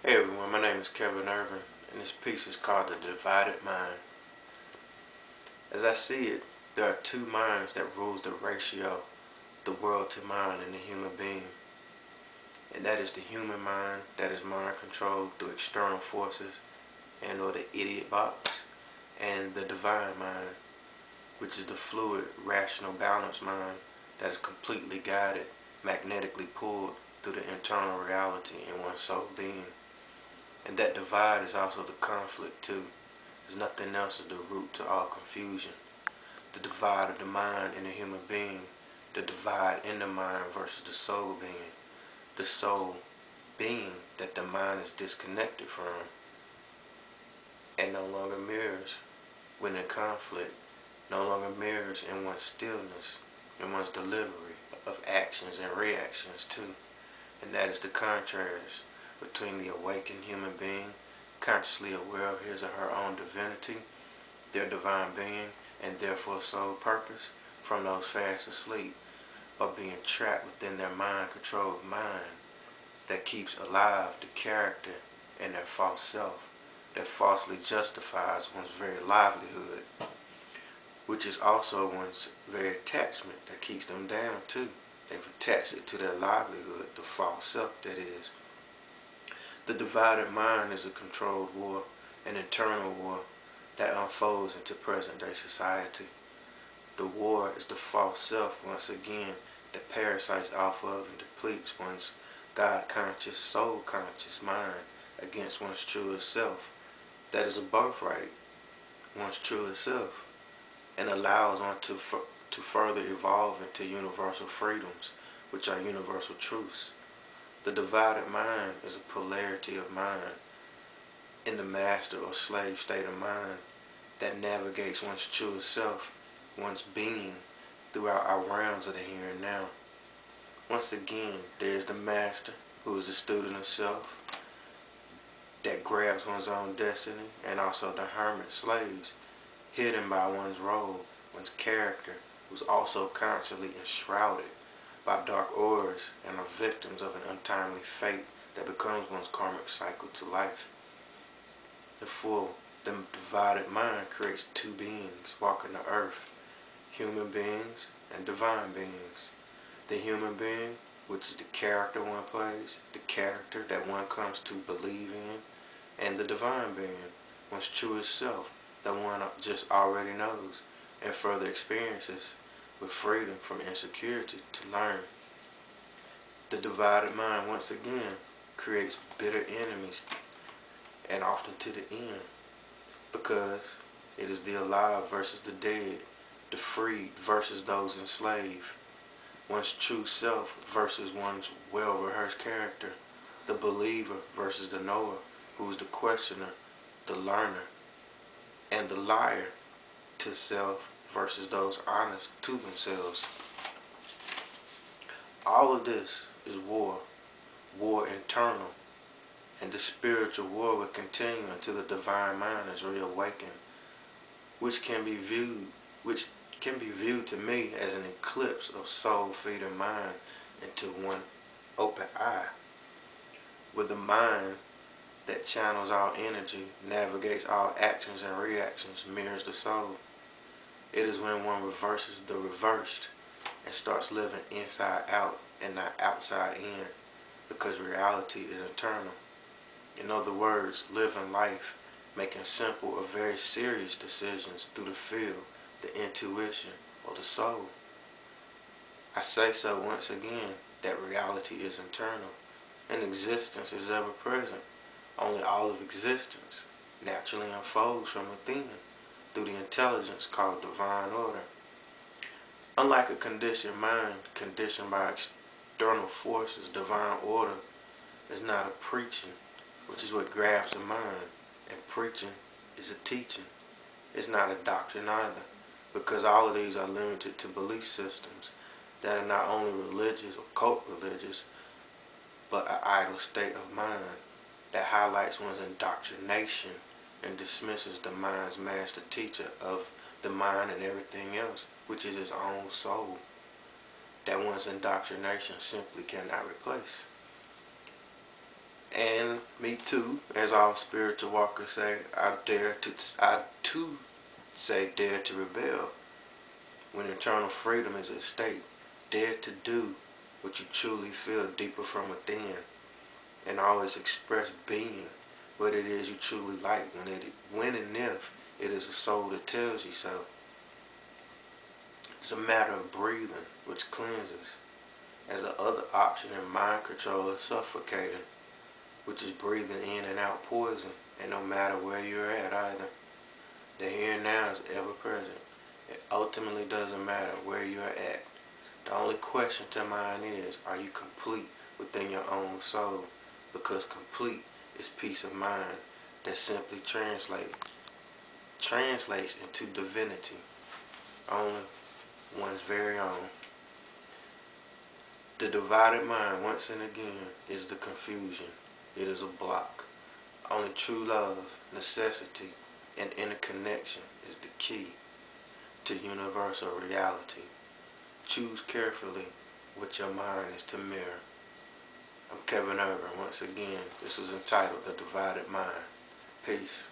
Hey everyone, my name is Kevin Irvin, and this piece is called The Divided Mind. As I see it, there are two minds that rules the ratio, the world to mind in the human being. And that is the human mind that is mind controlled through external forces and or the idiot box, and the divine mind, which is the fluid, rational, balanced mind that is completely guided, magnetically pulled through the internal reality in one's soul being. And that divide is also the conflict too, as nothing else is the root to all confusion. The divide of the mind in the human being, the divide in the mind versus the soul being, the soul being that the mind is disconnected from and no longer mirrors when in conflict, no longer mirrors in one's stillness, in one's delivery of actions and reactions too. And that is the contrast between the awakened human being, consciously aware of his or her own divinity, their divine being, and therefore soul purpose, from those fast asleep, or being trapped within their mind-controlled mind that keeps alive the character in their false self, that falsely justifies one's very livelihood, which is also one's very attachment that keeps them down too. They've attached it to their livelihood, the false self that is. The divided mind is a controlled war, an internal war that unfolds into present-day society. The war is the false self, once again, that parasites off of and depletes one's God-conscious, soul-conscious mind against one's truest self. That is a birthright, one's truest self, and allows one to further evolve into universal freedoms, which are universal truths. The divided mind is a polarity of mind in the master or slave state of mind that navigates one's truest self, one's being, throughout our realms of the here and now. Once again, there is the master, who is the student of self, that grabs one's own destiny, and also the hermit slaves, hidden by one's role, one's character, who's also constantly enshrouded by dark auras and are victims of an untimely fate that becomes one's karmic cycle to life. The divided mind creates two beings walking the earth, human beings and divine beings. The human being, which is the character one plays, the character that one comes to believe in, and the divine being, one's truest self, that one just already knows and further experiences with freedom from insecurity to learn. The divided mind once again creates bitter enemies, and often to the end, because it is the alive versus the dead, the freed versus those enslaved, one's true self versus one's well-rehearsed character, the believer versus the knower, who is the questioner, the learner, and the liar to self versus those honest to themselves. All of this is war, war internal, and the spiritual war will continue until the divine mind is reawakened, which can be viewed to me as an eclipse of soul feeding mind into one open eye, where the mind that channels all energy, navigates all actions and reactions, mirrors the soul. It is when one reverses the reversed and starts living inside out and not outside in, because reality is internal. In other words, living life, making simple or very serious decisions through the feel, the intuition, or the soul. I say so once again, that reality is internal, and existence is ever present. Only all of existence naturally unfolds from within, through the intelligence called divine order. Unlike a conditioned mind, conditioned by external forces, divine order is not a preaching, which is what grabs the mind, and preaching is a teaching. It's not a doctrine either, because all of these are limited to belief systems that are not only religious or cult religious, but an idle state of mind that highlights one's indoctrination and dismisses the mind's master teacher of the mind and everything else, which is his own soul, that one's indoctrination simply cannot replace. And me too, as all spiritual walkers say, I too say dare to rebel. When eternal freedom is at stake, dare to do what you truly feel deeper from within, and always express being what it is you truly like when and if it is a soul that tells you so. It's a matter of breathing, which cleanses, as the other option in mind control is suffocating, which is breathing in and out poison, and no matter where you're at either. The here and now is ever present. It ultimately doesn't matter where you're at. The only question to mind is, are you complete within your own soul? Because complete is peace of mind that simply translates into divinity, only one's very own. The divided mind, once and again, is the confusion. It is a block. Only true love, necessity, and interconnection is the key to universal reality. Choose carefully what your mind is to mirror. I'm Kevin Irvin. Once again, this was entitled The Divided Mind. Peace.